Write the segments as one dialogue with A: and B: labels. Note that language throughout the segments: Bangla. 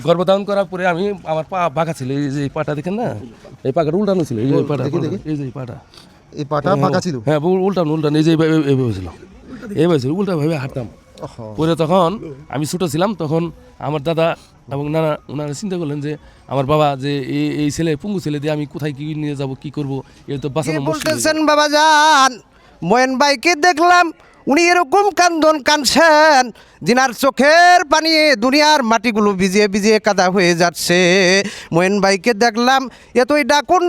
A: গর্ভধারণ করার পরে আমি আমার পা বাঁকা ছিল, এই যে পাটা দেখেন না, এই পাকাটা উল্টানো ছিল, এই যে পাটা, এই যে পাটা,
B: এই পাটা বাঁকা ছিল।
A: হ্যাঁ উল্টানো, এই যে এইভাবে ছিল, এইভাবে ছিল, উল্টা ভাবে হাঁটতাম। পরে তখন আমি ছোটো ছিলাম, তখন আমার দাদা এবং নানা ওনারা চিন্তা করলেন যে আমার বাবা যে এই ছেলে পঙ্গু ছেলে দিয়ে আমি কোথায় কি নিয়ে যাব, কি করব, এ তো বাঁচানো মুশকিল।
C: বলতেছেন বাবা যান, ময়েন ভাইকে দেখলাম উনি এরকম কানছেন, জিনার চোখের পানি দুনিয়ার মাটিগুলো ভিজিয়ে ভিজিয়ে কাদা হয়ে যাচ্ছে। ময়েন ভাইকে দেখলাম এতই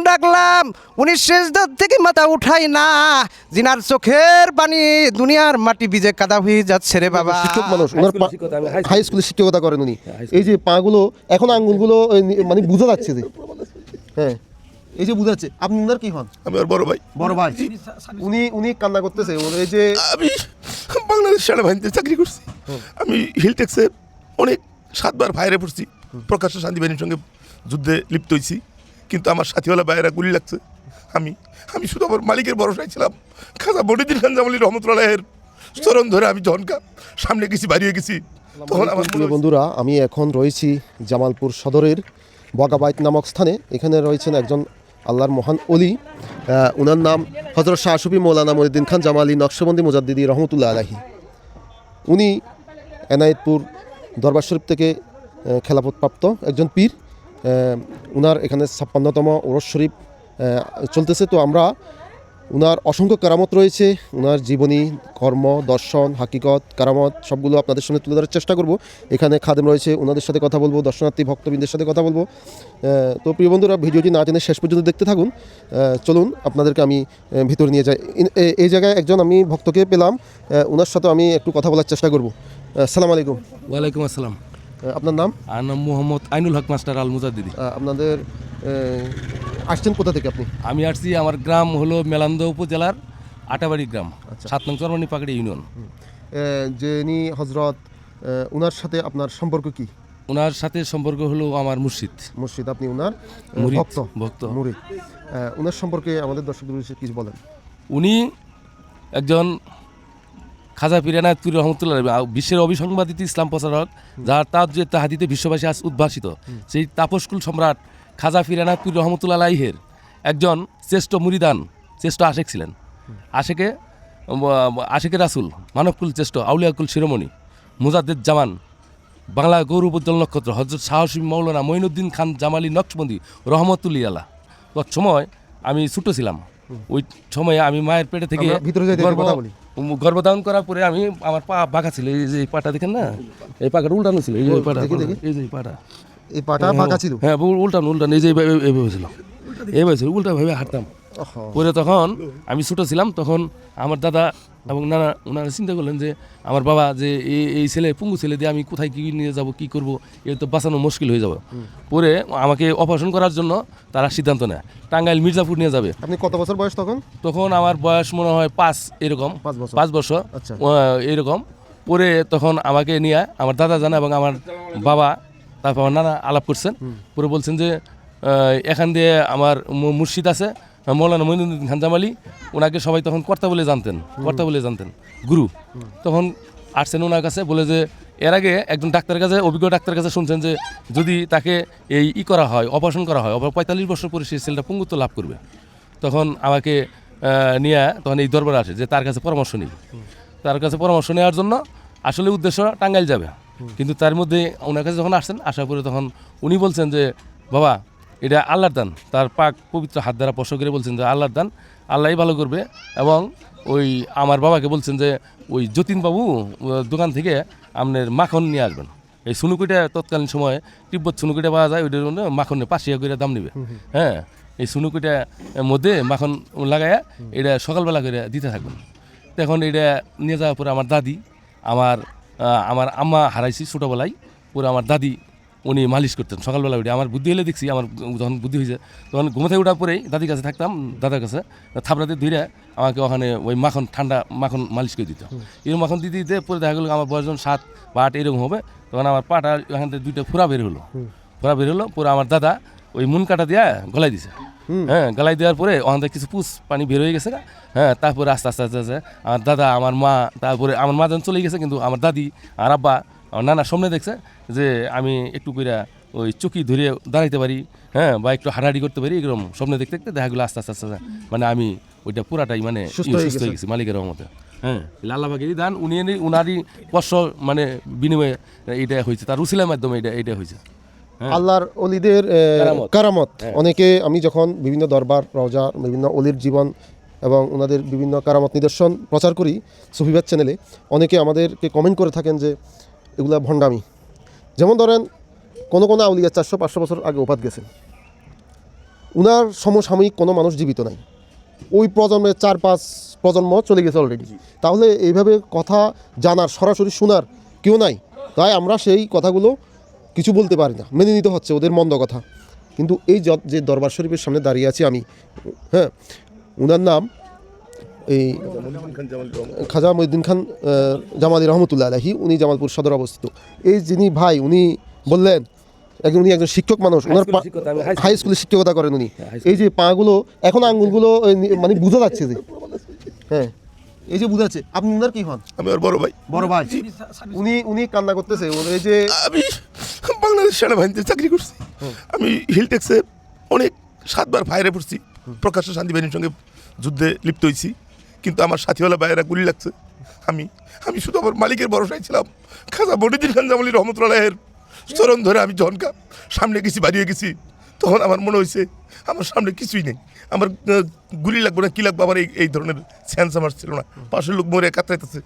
C: ডাকলাম, উনি শেষদার থেকে মাথা উঠাই না, জিনার চোখের পানি দুনিয়ার মাটি ভিজে কাদা হয়ে যাচ্ছে রে বাবা।
B: শিক্ষক মানুষ, ওনার হাই স্কুলে শিক্ষকতা করেন উনি। এই যে পাগুলো এখন আঙ্গুলগুলো মানে বোঝা যাচ্ছে যে, হ্যাঁ এই যে বুঝাচ্ছে। আপনি ওনার কি হন?
D: আমি আর বড় ভাই।
B: উনি কান্না করতেছে। এই যে
D: আমি বাংলাদেশ সেনাবাহিনীতে চাকরি করছি, আমি হিলটেক্সে অনেক 7 বার ফায়ারে পড়ছি, প্রকাশ্য শান্তি বাহিনীর সঙ্গে যুদ্ধে লিপ্ত হয়েছি, কিন্তু আমার সাথীওয়ালা ভাইয়েরা গুলি লাগছে। আমি শুধু আমার মালিকের ভরসায় ছিলাম। খাজা মনিউদ্দিন খান জামালি রহমতুল্লাহের চরণ ধরে আমি যখন সামনে গেছি, বাড়িয়ে গেছি, তখন আমার
B: প্রিয় বন্ধুরা, আমি এখন রয়েছি জামালপুর সদরের বগাবাইত নামক স্থানে। এখানে রয়েছেন একজন আল্লাহর মহান অলি, ওনার নাম হযরত শাহ সুফি মৌলানা মনিউদ্দিন খান জামালি নকশবন্দি মুজাদ্দিদি রহমতুল্লাহ আলাইহি। উনি এনায়েতপুর দরবার শরীফ থেকে খেলাফতপ্রাপ্ত একজন পীর। উনার এখানে 56তম ওরস শরীফ চলতেছে। তো আমরা উনার অসংখ্য কারামত রয়েছে, উনার জীবনী, কর্ম, দর্শন, হাকিকত, কারামত সবগুলো আপনাদের সামনে তুলে ধরার চেষ্টা করব। এখানে খাদেম রয়েছে, ওনাদের সাথে কথা বলবো, দর্শনার্থী ভক্তবৃন্দের সাথে কথা বলবো। তো প্রিয় বন্ধুরা, ভিডিওটি না টেনে শেষ পর্যন্ত দেখতে থাকুন। চলুন আপনাদেরকে আমি ভিতরে নিয়ে যাই। এই জায়গায় একজন আমি ভক্তকে পেলাম, ওনার সাথে আমি একটু কথা বলার চেষ্টা করব। আসসালামু আলাইকুম।
A: ওয়ালাইকুম আসসালাম।
B: আপনার নাম?
A: আর নাম মোহাম্মদ আইনুল হক মাস্টার আল মুজাদ্দিদি।
B: আপনাদের আসছেন কোথা থেকে আপনি?
A: আমি আসছি, আমার গ্রাম হলো মেলান্দ উপজেলার আটাবাড়ি গ্রাম, 7 নং চরমনি পাকড়ি ইউনিয়ন।
B: যিনি হযরত, ওনার সাথে আপনার সম্পর্ক কি?
A: ওনার সাথে সম্পর্ক হলো আমার মুর্শিদ। আপনি ওনার ভক্ত
B: মুরিদ। ওনার সম্পর্কে আমাদের দর্শকদের কিছু বলেন।
A: উনি একজন খাজা পীর এনায়েতপুর রহমতুল্লাহ, বিশ্বের অবিসংবাদিত ইসলাম প্রচারক, যার তাজ যে তাহাদিতে বিশ্ববাসী আজ উদ্ভাসিত, সেই তাপসকুল সম্রাট খাজা পীর এনায়েতপুর রহমতুল্লাহ আলাইহের একজন শ্রেষ্ঠ মুরিদান, শ্রেষ্ঠ আশেক ছিলেন। আশেকে রাসুল, মানবকুল শ্রেষ্ঠ, আউলিয়াকুল শিরোমণি, মুজাদ্দেদ জামান, বাংলা গৌরবোজ্জ্বল নক্ষত্র হযরত শাহ সুফি মৌলানা মঈনুদ্দিন খান জামালি নকশবন্দি রহমতুল্লাহ আলাহ। তৎ সময় আমি ছোটো ছিলাম, ওই সময়ে আমি মায়ের পেটে থেকে গর্ভধারণ করার পরে আমি আমার পা বাঁকা ছিল, এই যে পাটা দেখেন না, এই পাকাটা উল্টানো ছিল, এই যে পাটা, এই যে পাটা,
B: এই পাটা বাঁকা ছিল,
A: হ্যাঁ উল্টানো, এই যে এইভাবে ছিল, এইভাবে ছিল, উল্টা ভাবে হাঁটতাম। পরে তখন আমি ছোটো ছিলাম, তখন আমার দাদা এবং নানা ওনারা চিন্তা করলেন যে আমার বাবা যে এই ছেলে পঙ্গু ছেলে দিয়ে আমি কোথায় কি নিয়ে যাব, কি করব, এ তো বাঁচানো মুশকিল হয়ে যাবে। পরে আমাকে অপারেশন করার জন্য তারা সিদ্ধান্ত নেয় টাঙ্গাইল মির্জাপুর নিয়ে যাবে।
B: আপনি কত বছর বয়স তখন?
A: তখন আমার বয়স মনে হয় 5 বছর এরকম। পরে তখন আমাকে নিয়ে আমার দাদা জানা এবং আমার বাবা, তারপর আমার নানা আলাপ করছেন। পরে বলছেন যে এখান দিয়ে আমার মুর্শিদ আছে মৌলানা মঈনুদ্দিন খান জামালি, ওনাকে সবাই তখন কর্তা বলে জানতেন, গুরু। তখন আসছেন ওনার কাছে, বলে যে এর আগে একজন ডাক্তারের কাছে, অভিজ্ঞ ডাক্তারের কাছে শুনছেন যে যদি তাকে করা হয়, অপারেশন করা হয়, 45 বছর পরে সেই ছেলেটা পঙ্গুত্ব লাভ করবে। তখন আমাকে নিয়ে তখন এই দরবারে আসে যে তার কাছে পরামর্শ নিই। তার কাছে পরামর্শ নেওয়ার জন্য আসলে উদ্দেশ্য টাঙ্গাইল যাবে, কিন্তু তার মধ্যে ওনার কাছে যখন আসছেন, আসার পরে তখন উনি বলছেন যে বাবা এটা আল্লাহর দান, তার পাক পবিত্র হাত দ্বারা স্পর্শ করে বলছেন যে আল্লাহর দান, আল্লাহই ভালো করবে। এবং ওই আমার বাবাকে বলছেন যে ওই যতীনবাবু দোকান থেকে আপনার মাখন নিয়ে আসবেন। এই সুনুকুইটা তৎকালীন সময়ে তিব্বত সুনুকুইটা পাওয়া যায়, ওইটার মধ্যে মাখন 5 করে দাম নেবে। হ্যাঁ, এই সুনুকুইটার মধ্যে মাখন লাগাইয়া এটা সকালবেলা করে দিতে থাকবেন। তখন এটা নিয়ে যাওয়ার পরে আমার দাদি, আমার আম্মা হারাইছি ছোটোবেলায়, পরে আমার দাদি উনি মালিশ করতেন সকালবেলা উঠে। আমার বুদ্ধি হলে দেখছি, আমার যখন বুদ্ধি হয়েছে তখন ঘুমাতে ওঠার পরেই দাদির কাছে থাকতাম, দাদার কাছে থাপড়াতে ধুইরা আমাকে ওখানে ওই ঠান্ডা মাখন মালিশ করে দিত। এরকম মাখন দিতে দিতে পরে দেখা গেলো আমার বয়স যখন 7 বা 8 এরকম হবে, তখন আমার পাটা এখান থেকে 2টা ফোড়া বের হলো। পরে আমার দাদা ওই মুন কাটা দিয়া গলায় দিছে। হ্যাঁ, গলায় দেওয়ার পরে ওখান থেকে কিছু পুষ পানি বের হয়ে গেছে। হ্যাঁ, তারপরে আস্তে আস্তে আমার দাদা, আমার মা, তারপরে আমার মা যখন চলে গেছে, কিন্তু আমার দাদি আর আব্বা আমার নানা সামনে দেখছে যে আমি একটু কইরা ওই চকি ধরে দাঁড়াইতে পারি, হ্যাঁ, বা একটু হাঁটাহাঁটি করতে পারি, এরকম স্বপ্নে দেখতে দেখতে দেখা গেলো আস্তে আস্তে আস্তে মানে আমি ওইটা পুরাটাই মানে
B: সুস্থ হয়ে
A: গেছি মালিকের রহমতে। হ্যাঁ, আল্লাহ পাকেরই দান, উনারই কষ্ট মানে বিনিময়ে এইটা হয়েছে, তার উসিলার মাধ্যমে এইটা হয়েছে।
B: আল্লাহর অলিদের কারামত অনেকে, আমি যখন বিভিন্ন দরবার রওজা বিভিন্ন অলির জীবন এবং ওনাদের বিভিন্ন কারামত নিদর্শন প্রচার করি সুফিবাদ চ্যানেলে, অনেকে আমাদেরকে কমেন্ট করে থাকেন যে এগুলা ভণ্ডামি। যেমন ধরেন কোনো আউলিয়া 400-500 বছর আগে ওপাত গেছেন, উনার সমসাময়িক কোনো মানুষ জীবিত নাই, ওই প্রজন্মে 4-5 প্রজন্ম চলে গেছে অলরেডি। তাহলে এইভাবে কথা জানার, সরাসরি শোনার কেউ নাই, তাই আমরা সেই কথাগুলো কিছু বলতে পারি না, মেনে নিতে হচ্ছে ওদের মন্দ কথা। কিন্তু এই যে দরবার শরীফের সামনে দাঁড়িয়ে আছি আমি, হ্যাঁ, উনার নাম এই খাজা মঈনুদ্দিন খান জামালি রহমতুল্লাহ আলাইহি, উনি জামালপুর সদর অবস্থিত। এই যিনি ভাই, উনি বললেন উনি একজন শিক্ষক মানুষ, ওনার হাই স্কুলে শিক্ষকতা করেন উনি। এই যে পাগুলো এখন আঙ্গুলগুলো মানে বোঝা যাচ্ছে যে, হ্যাঁ, এই যে বুঝাচ্ছে। আপনি উনার কি হন?
D: আমি ওর বড় ভাই।
B: বড় ভাই। উনি কান্না করতেছে, এই যে
D: আমি বাংলাদেশ সেনাবাহিনীতে চাকরি করছি, আমি হিলটেক্সে অনেক 7 বার ফায়ারে পড়ছি, প্রকাশ্য শান্তি বাহিনীর সঙ্গে যুদ্ধে লিপ্ত হয়েছি, কিন্তু আমার সাথীওয়ালা ভাইয়েরা গুলি লাগছে। আমি শুধু আমার মালিকের ভরসায় ছিলাম, খাজা মঈনুদ্দিন খান জামালি রহমতুল্লাহের চরণ ধরে আমি যখন সামনে গেছি, বাড়িয়ে গেছি, তখন আমার মনে হয়েছে আমার সামনে কিছুই নেই, আমার গুলি লাগবে না, কী লাগবে, আমার এই ধরনের সেন্স আমার ছিল না। পাশের লোক মরে কাতরাইতেছে,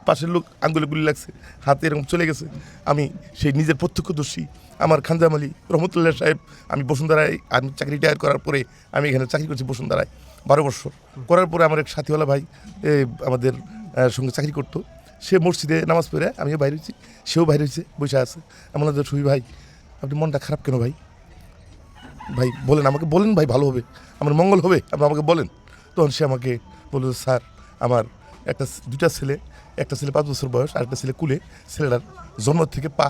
D: পাশের লোক আঙ্গুলে গুলি লাগছে, হাতে এরকম চলে গেছে। আমি সেই নিজের প্রত্যক্ষদর্শী, আমার খান জামালি রহমতুল্লাহ সাহেব, আমি বসুন্ধরায়, আমি চাকরি রিটায়ার করার পরে আমি এখানে চাকরি করছি বসুন্ধরায় 12 বছর। করার পরে আমার এক সাথীওয়ালা ভাই আমাদের সঙ্গে চাকরি করতো, সে মসজিদে নামাজ পড়ে, আমিও বাইরে হয়েছি, সেও বাইরে হয়েছে, বসে আছে। আমি বললাম, সুই ভাই আপনি মনটা খারাপ কেন ভাই? ভাই বলেন, আমাকে বলেন ভাই, ভালো হবে, আমার মঙ্গল হবে, আপনি আমাকে বলেন। তখন সে আমাকে বলল, স্যার আমার দুটা ছেলে, একটা ছেলে 5 বছর বয়স, আর একটা ছেলে কুলে, ছেলেটার জন্ম থেকে পা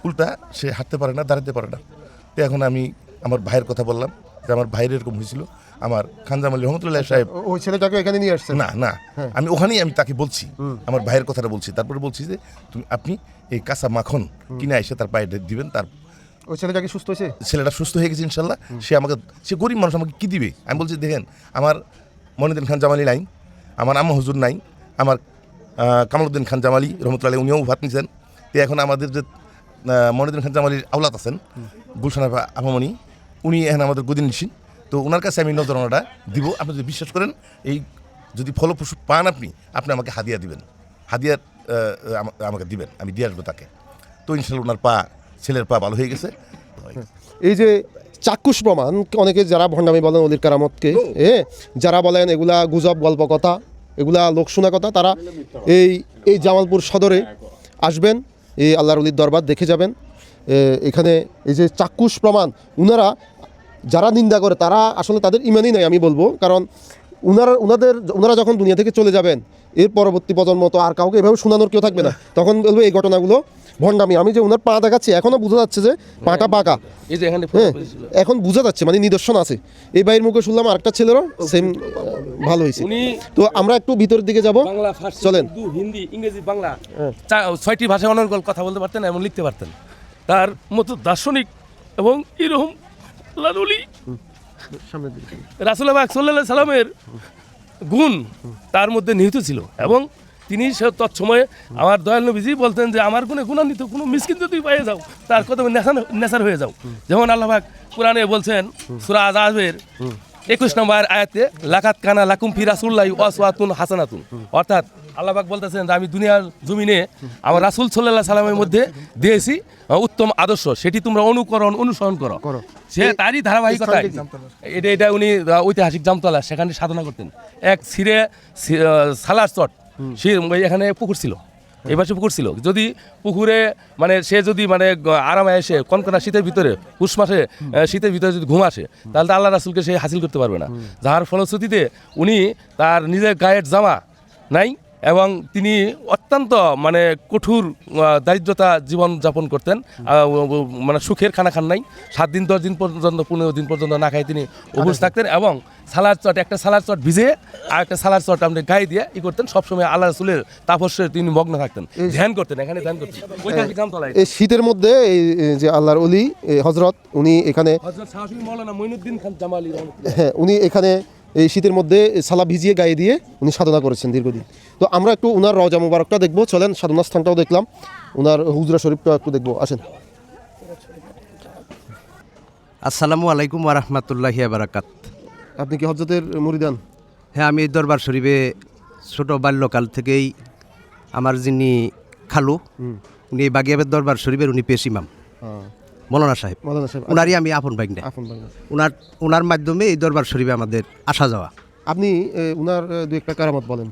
D: উল্টা, সে হাঁটতে পারে না, দাঁড়াতে পারে না। তো এখন আমি আমার ভাইয়ের কথা বললাম যে আমার ভাইয়ের এরকম হয়েছিল, আমার খান জামালি রহমতুল্লাহ সাহেব
B: ওই ছেলেটাকে এখানে নিয়ে আসছেন?
D: না, আমি ওখানেই আমি তাকে বলছি, আমার ভাইয়ের কথাটা বলছি, তারপরে বলছি যে আপনি এই কাঁচা মাখন কিনে এসে তার পায়ে দিবেন। তার
B: ওই ছেলেটাকে সুস্থ হয়েছে?
D: ছেলেটা সুস্থ হয়ে গেছে ইনশাল্লাহ। সে গরিব মানুষ, আমাকে কি দিবে? আমি বলছি, দেখেন আমার মঈনুদ্দিন খান জামালি নাই, আমার আম্মা হুজুর নাই, আমার কামালউদ্দিন খান জামালি রহমতুল্লাহ উনিও ভাত নিয়েছেন। তো এখন আমাদের যে মঈনুদ্দিন খান জামালির আওলাদ আছেন, গুলশানা আপামনি, উনি এখন আমাদের গদিন নিশিন। তো ওনার কাছে আমি নজরানাটা দিব, আপনি যদি বিশ্বাস করেন, এই যদি ফলপ্রসূ পান আপনি আমাকে হাদিয়া দিবেন, হাদিয়া আমাকে দিবেন, আমি দিয়ে আসবো তাকে। তো ইনশাল্লাহ ওনার ছেলের পা ভালো হয়ে গেছে।
B: এই যে চাক্ষুষ প্রমাণ, অনেকে যারা ভণ্ডামি বলেন অলির কারামতকে, যারা বলেন এগুলা গুজব, গল্প কথা, এগুলা লোক শোনা কথা, তারা এই জামালপুর সদরে আসবেন, এই আল্লাহর অলির দরবার দেখে যাবেন। এখানে এই যে চাক্ষুষ প্রমাণ, যারা নিন্দা করে তারা আসলে তাদের ইমানই নাই আমি বলবো। কারণ ওনারা যখন দুনিয়া থেকে চলে যাবেন, এর পরবর্তী প্রজন্ম তো আর কাউকে এভাবে শোনানোর কেউ থাকবে না, তখন বলবো এই ঘটনাগুলো ভণ্ডামি। আমি যে ওনার পা দেখাচ্ছি, এখনও বোঝা যাচ্ছে যে পাটা পাকা, এখন বোঝা যাচ্ছে, মানে নিদর্শন আছে। এই ভাইয়ের মুখে শুনলাম আরেকটা ছেলেরও সেম ভালো হয়েছে। তো আমরা একটু ভিতরের দিকে যাব, চলেন।
A: হিন্দি, ইংরেজি, বাংলা 6টি ভাষায় অনর্গল কথা বলতে পারতেন এবং লিখতে পারতেন। তার মতো দার্শনিক এবং এরকম রাসূলুল্লাহ সাল্লাল্লাহু আলাইহি সাল্লামের গুণ তার মধ্যে নিহিত ছিল। এবং তিনি তৎসময়ে আমার দয়াল নবীজি বলতেন যে আমার গুণান্বিত কোনো মিসকিন যদি পাইয়ে যাও, তার কদমে নেশার হয়ে যাও। যেমন আল্লাহ পাক কোরআনে বলছেন সূরা আযাবের 21 নম্বর আয়াতে, লাকাত কানা লাকুম ফি রাসূলিল্লাহি উসওয়াতুন হাসানাতুন। অর্থাৎ আল্লাহ পাক বলতেছেন যে আমি দুনিয়ার জমিনে আমার রাসূল সাল্লাল্লাহু আলাইহি সাল্লামের মধ্যে দিয়েছি উত্তম আদর্শ, সেটি তোমরা অনুসরণ করো। সে তারই ধারাবাহিকতা। এটা উনি ঐতিহাসিক জামতলা সেখানে সাধনা করতেন। এক ছিঁড়ে সালার চট, সে এখানে পুকুর ছিল, এই পাশে পুকুর ছিল। যদি পুকুরে মানে সে যদি মানে আরামে এসে কনকনা শীতের ভিতরে, পুষ মাসে শীতের ভিতরে যদি ঘুম আসে, তাহলে আল্লাহ রাসূলকে সে হাসিল করতে পারবে না। যার ফলশ্রুতিতে উনি তার নিজের গায়ের জামা নাই এবং তিনি অত্যন্ত মানে কঠোর দারিদ্রতা জীবন যাপন করতেন, মানে সুখের খানা খান নাই, 7 দিন 10 দিন পর্যন্ত 15 দিন পর্যন্ত না খাই তিনি অবুঝ থাকতেন। এবং সালাদ চট, একটা সালাদ চট ভিজে আর একটা সালাদ চট আপনি গায়ে দিয়ে করতেন, সবসময় আল্লাহ রাসূলের তাপস্যে তিনি মগ্ন থাকতেন, ধ্যান করতেন, এখানে ধ্যান করতেন।
B: এই শীতের মধ্যে এই যে আল্লাহর অলি হজরত, উনি এখানে
A: হযরত শাহ সুফি মাওলানা মঈনুদ্দিন খান জামালি
B: হ্যাঁ, উনি এখানে এই শীতের মধ্যে সালা ভিজিয়ে গায়ে দিয়ে উনি সাধনা করেছেন দীর্ঘদিন। তো আমরা একটু উনার রওজা মুবারকটা দেখবো, চলেন সাধনা স্থানটাও দেখলাম, উনার হুজরা শরীফটাও একটু দেখবো, আসেন।
C: আসসালামু আলাইকুম ওয়া রাহমাতুল্লাহি ওয়া বারাকাত।
B: আপনি কি হজরতের মুরিদান?
C: হ্যাঁ, আমি এই দরবার শরীফে ছোট বাল্যকাল থেকেই আমার যিনি খালু, উনি এই বাগিয়াবের দরবার শরীফের উনি পেশ ইমাম মৌলানা সাহেব,
B: মাওলানা সাহেব
C: উনারই আমি আপন ভাগ্নে।
B: আপন ভাই।
C: উনার মাধ্যমে এই দরবার শরীফে আমাদের আসা যাওয়া।
B: আপনি উনার দু একটা কারামত বলেন।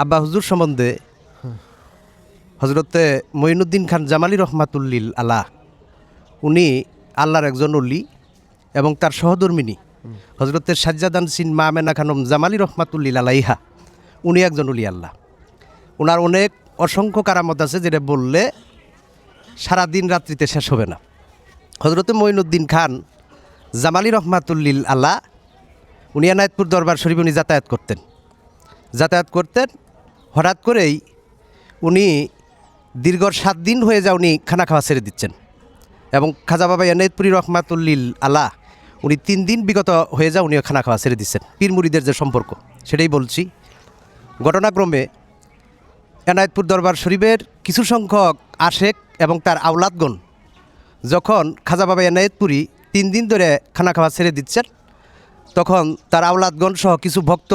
C: আব্বা হুজুর সম্বন্ধে হজরতে মঈনুদ্দিন খান জামালি রহমাতুল্লিল আলাহ, উনি আল্লাহর একজন অলি এবং তার সহধর্মিনী হজরতে সাজ্জাদান সিন মা আমেনা খানম জামালি রহমাতুল্লিল আলাইহা, উনি একজন অলি আল্লাহ। ওনার অনেক অসংখ্য কারামত আছে, যেটা বললে সারা দিন রাত্রিতে শেষ হবে না। হজরতে মঈনুদ্দিন খান জামালি রহমাতুল্লিল আলাহ, উনি এনায়েতপুর দরবার শরীফ উনি যাতায়াত করতেন। হঠাৎ করেই উনি দীর্ঘ 7 দিন হয়ে যা উনি খানা খাওয়া ছেড়ে দিচ্ছেন, এবং খাজা বাবা এনায়েতপুরি রহমাতুল্লিল আলাহ উনি 3 দিন বিগত হয়ে যা উনি খানা খাওয়া ছেড়ে দিচ্ছেন। পীর মুরিদের যে সম্পর্ক সেটাই বলছি। ঘটনাক্রমে এনায়েতপুর দরবার শরীফের কিছু সংখ্যক আশেক এবং তার আওলাদগণ যখন খাজা বাবা এনায়েতপুরি 3 দিন ধরে খানা খাওয়া ছেড়ে দিচ্ছেন, তখন তার আওলাদগণ সহ কিছু ভক্ত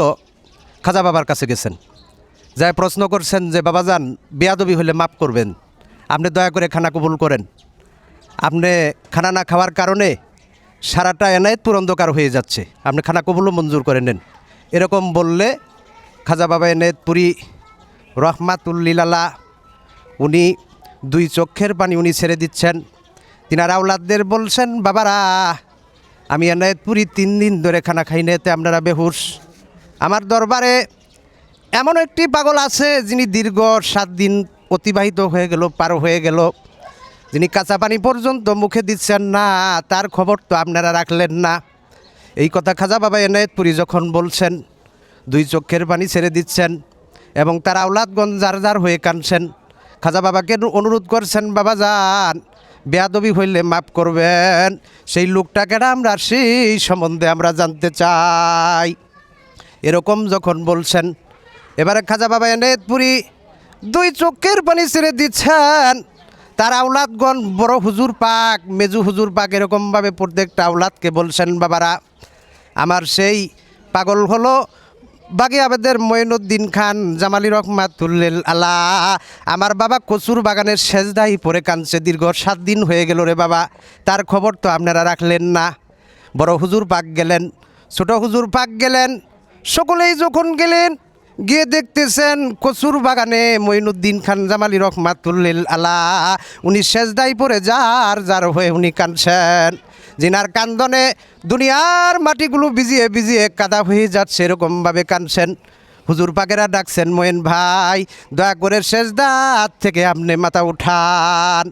C: খাজা বাবার কাছে গেছেন, যাই প্রশ্ন করছেন যে বাবাজান, বেয়াদবি হলে মাফ করবেন, আপনি দয়া করে খানা কবুল করেন, আপনি খানা না খাওয়ার কারণে সারাটা এনায়েতপুর অন্ধকার হয়ে যাচ্ছে, আপনি খানা কবুলও মঞ্জুর করে নেন। এরকম বললে খাজা বাবা এনায়েতপুরি রহমাতুল্লিল আলাহ উনি 2 চোখের পানি উনি ছেড়ে দিচ্ছেন। তিনার আওলাদদের বলছেন, বাবারা, আমি এনায়েতপুরি 3 দিন ধরে খানা খাই না, এতে আপনারা বেহুশ। আমার দরবারে এমন একটি পাগল আছে যিনি দীর্ঘ 7 দিন অতিবাহিত হয়ে গেল, পার হয়ে গেল, যিনি কাঁচা পানি পর্যন্ত মুখে দিচ্ছেন না, তার খবর তো আপনারা রাখলেন না। এই কথা খাজা বাবা এনায়েতপুরি যখন বলছেন, 2 চোখের পানি ছেড়ে দিচ্ছেন এবং তার আওলাদগণ যার যার হয়ে কাঁদছেন, খাজা বাবাকে অনুরোধ করছেন, বাবা যান, বেয়াদবি হইলে মাফ করবেন, সেই লোকটাকে আমরা সেই সম্বন্ধে আমরা জানতে চাই। এরকম যখন বলছেন, এবারে খাজা বাবা এনায়েতপুরি 2 চোখের পানি ছেড়ে দিচ্ছেন। তার আওলাদগণ বড় হুজুর পাক, মেজু হুজুর পাক, এরকমভাবে প্রত্যেকটা আওলাদকে বলছেন, বাবারা, আমার সেই পাগল হলো বাগিয়াবাদের মঈনুদ্দিন খান জামালি রহমাতুল্লিল আলাহ। আমার বাবা কচুর বাগানের সেজদাই পরে কাঁদছে, দীর্ঘ 7 দিন হয়ে গেল রে বাবা, তার খবর তো আপনারা রাখলেন না। বড় হুজুর পাক গেলেন, ছোট হুজুর পাক গেলেন, সকলেই যখন গেলেন, গিয়ে দেখতেছেন কচুর বাগানে মঈনুদ্দিন খান জামালি রহমাতুল্লিল আলাহ উনি সেজদাই পরে যার যার হয়ে উনি কাঁদছেন, যিনার কান্দনে দুনিয়ার মাটিগুলো ভিজিয়ে ভিজিয়ে কাদা হয়ে যাচ্ছে, এরকমভাবে কাঁদছেন। হুজুর পাকেরা ডাকছেন, মঈন ভাই, দয়া করে সেজদার থেকে আপনি মাথা উঠান।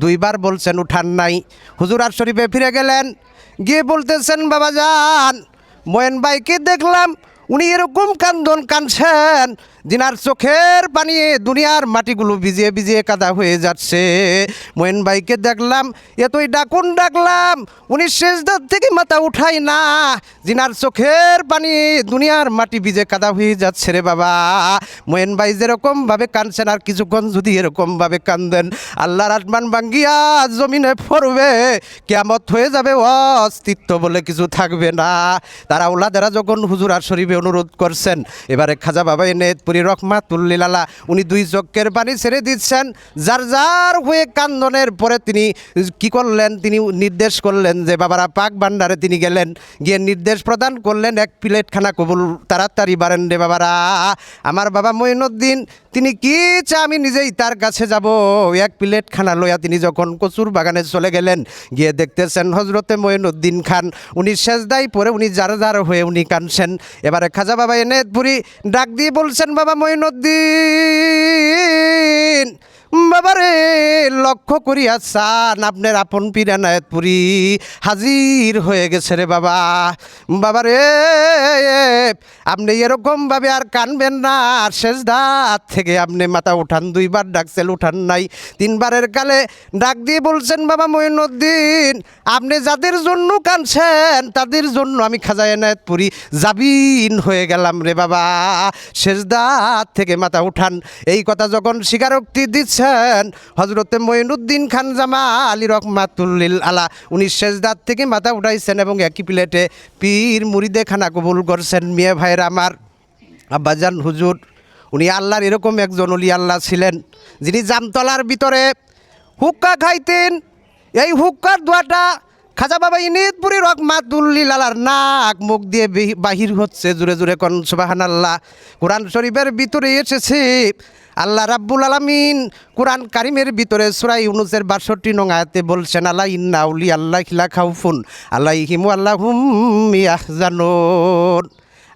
C: 2 বার বলছেন, উঠান নাই। হুজুর আর শরীফে ফিরে গেলেন, গিয়ে বলতেছেন, বাবা যান, মঈন ভাইকে দেখলাম উনি এরকম কাঁদছেন, যিনার চোখের পানি দুনিয়ার মাটিগুলো ভিজিয়ে ভিজিয়ে কাদা হয়ে যাচ্ছে। মঈন ভাইকে দেখলাম, এতই ডাকলাম, উনি সেজদার থেকে মাথা উঠাই না, যিনার চোখের পানি দুনিয়ার মাটি ভিজে কাদা হয়ে যাচ্ছে রে বাবা। মঈন ভাই যেরকমভাবে কাঁদছেন, আর কিছুক্ষণ যদি এরকমভাবে কান্দেন, আল্লাহর আসমান ভাঙ্গিয়া জমিনে পড়বে, কিয়ামত হয়ে যাবে, অস্তিত্ব বলে কিছু থাকবে না। তারা ওলাদেরা যখন হুজুর আর শরীফে অনুরোধ করছেন, এবারে খাজা বাবা এনায়েতপুরি রহমাতুল্লিল আলাহ উনি 2 চোখের পানি ছেড়ে দিচ্ছেন। যার যার হয়ে কান্দনের পরে তিনি কি করলেন, তিনি নির্দেশ করলেন যে বাবারা পাক ভান্ডারে তিনি গেলেন, গিয়ে নির্দেশ প্রদান করলেন, 1 প্লেট খানা কবুল তাড়াতাড়ি বাড়েন রে বাবারা। আমার বাবা মঈনুদ্দিন তিনি কি চা আমি নিজেই তার কাছে যাব। এক প্লেট খানা লইয়া তিনি যখন কচুর বাগানে চলে গেলেন, গিয়ে দেখতেছেন হজরতে মঈনুদ্দিন খান উনি সেজদায় পড়ে উনি জার হয়ে উনি কাঁদছেন। এবারে খাজা বাবা এনায়েতপুরী ডাক দিয়ে বলছেন, বাবা মঈনুদ্দিন, বাবারে লক্ষ্য করিয়া চান আপনার আপন পীর এনায়েতপুরী হাজির হয়ে গেছে রে বাবা। বাবারে আপনি এরকমভাবে আর কানবেন না, আর সেজদার থেকে আপনি মাথা উঠান। 2 বার ডাকছেন, উঠান নাই। 3 বারের কালে ডাক দিয়ে বলছেন, বাবা মঈনুদ্দিন, আপনি যাদের জন্য কানছেন তাদের জন্য আমি খাজা এনায়েতপুরী জাবিন হয়ে গেলাম রে বাবা, সেজদার থেকে মাথা উঠান। এই কথা যখন স্বীকারোক্তি দিচ্ছেন হজরতে মঈনুদ্দিন খান জামালি রহমাতুল্লিল আলা, উনি সেজদার থেকে মাথা উঠাইছেন এবং একই প্লেটে পীর মুরিদে খানা কবুল করছেন। মেয়ে ভাইরা আমার, আব্বাজান হুজুর উনি আল্লাহর এরকম একজন ওলি আল্লাহ ছিলেন, যিনি জামতলার ভিতরে হুক্কা খাইতেন। এই হুক্কার দোয়াটা খাজা বাবা এনায়েতপুরী রহমাতুল্লিল আলার নাক মুখ দিয়ে বাহির হচ্ছে। জোরে জোরে কোন সুবহানাল্লাহ। কোরআন শরীফের ভিতরে এসেছে, আল্লাহ রাব্বুল আলামিন কোরআন কারিমের ভিতরে সূরা ইউনূসের ৬২ নং আয়াতে বলছেন, আলা ইন্না আউলিয়া আল্লাহি লা খাউফুন আলাইহিম ওয়া লা হুম ইয়াহজানুন।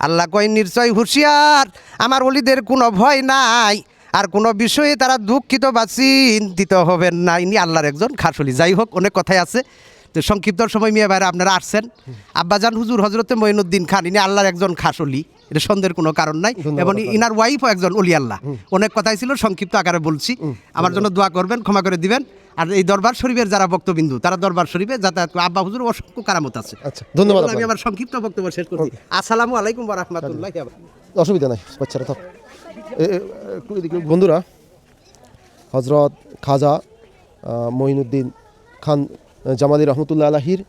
C: আল্লাহ কয়, নিশ্চয় হুঁশিয়ার, আমার ওলিদের কোনো ভয় নাই, আর কোনো বিষয়ে তারা দুঃখিত বা চিন্তিত হবেন না। ইনি আল্লাহর একজন খাস ওলি। যাই হোক, অনেক কথাই আছে, তো সংক্ষিপ্ত সময় মেয়ে ভাইরা আপনারা আসছেন। আব্বাজান হুজুর হজরতে মঈনুদ্দিন খান ইনি আল্লাহর একজন খাস ওলি, এটা সন্দেহের কোনো কারণ নাই। এবং ইনার ওয়াইফও একজন ওলি আল্লাহ। অনেক কথাই ছিল, সংক্ষিপ্ত আকারে বলছি। আমার জন্য দোয়া করবেন, ক্ষমা করে দিবেন। আর এই দরবার শরীফের যারা বক্তবিন্দু তারা দরবার শরীফে যাতায়াত করে। আব্বা হুজুর অসংখ্য কারামত আছে।
B: আচ্ছা, ধন্যবাদ।
C: আমি আমার সংক্ষিপ্ত বক্তব্য শেষ করছি। আসসালামু আলাইকুম ওয়া রাহমাতুল্লাহি ওয়া বারাকাতুহু।
B: অসুবিধা নাই, বাচ্চারা থাক। একটু এদিকে বন্ধুরা, হজরত খাজা মঈনুদ্দিন খান জামালি রহমতুল্লাহ আলাহির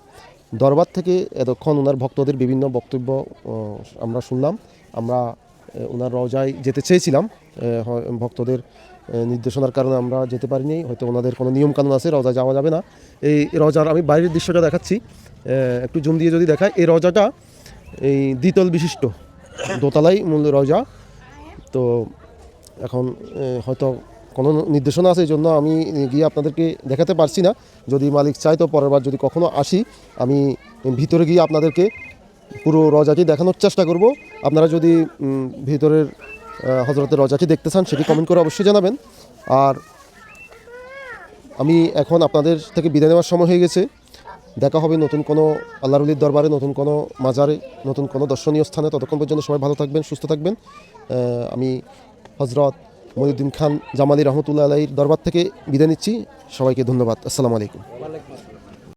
B: দরবার থেকে এতক্ষণ ওনার ভক্তদের বিভিন্ন বক্তব্য আমরা শুনলাম। আমরা ওনার রওজায় যেতে চেয়েছিলাম, ভক্তদের নির্দেশনার কারণে আমরা যেতে পারিনি। হয়তো ওনাদের কোনো নিয়মকানুন আছে, রওজা যাওয়া যাবে না। এই রওজার আমি বাইরের দৃশ্যটা দেখাচ্ছি, একটু জুম দিয়ে যদি দেখায়। এই রওজাটা এই দ্বিতল বিশিষ্ট, দোতলাই মূল রওজা। তো এখন হয়তো কোনো নির্দেশনা আছে, এই জন্য আমি গিয়ে আপনাদেরকে দেখাতে পারছি না। যদি মালিক চাই তো পরের বার যদি কখনো আসি, আমি ভিতরে গিয়ে আপনাদেরকে পুরো রওজাটি দেখানোর চেষ্টা করব। আপনারা যদি ভিতরের হজরতের রওজাটি দেখতে চান, সেটি কমেন্ট করে অবশ্যই জানাবেন। আর আমি এখন আপনাদের থেকে বিদায় নেওয়ার সময় হয়ে গেছে। দেখা হবে নতুন কোনো আল্লাহর ওলির দরবারে, নতুন কোনো মাজারে, নতুন কোনো দর্শনীয় স্থানে। ততক্ষণ পর্যন্ত সবাই ভালো থাকবেন, সুস্থ থাকবেন। আমি হজরত মঈনুদ্দিন খান জামালি রহমতুল্লাহ আলাইহির দরবার থেকে বিদায় নিচ্ছি। সবাইকে ধন্যবাদ। আসসালামু আলাইকুম।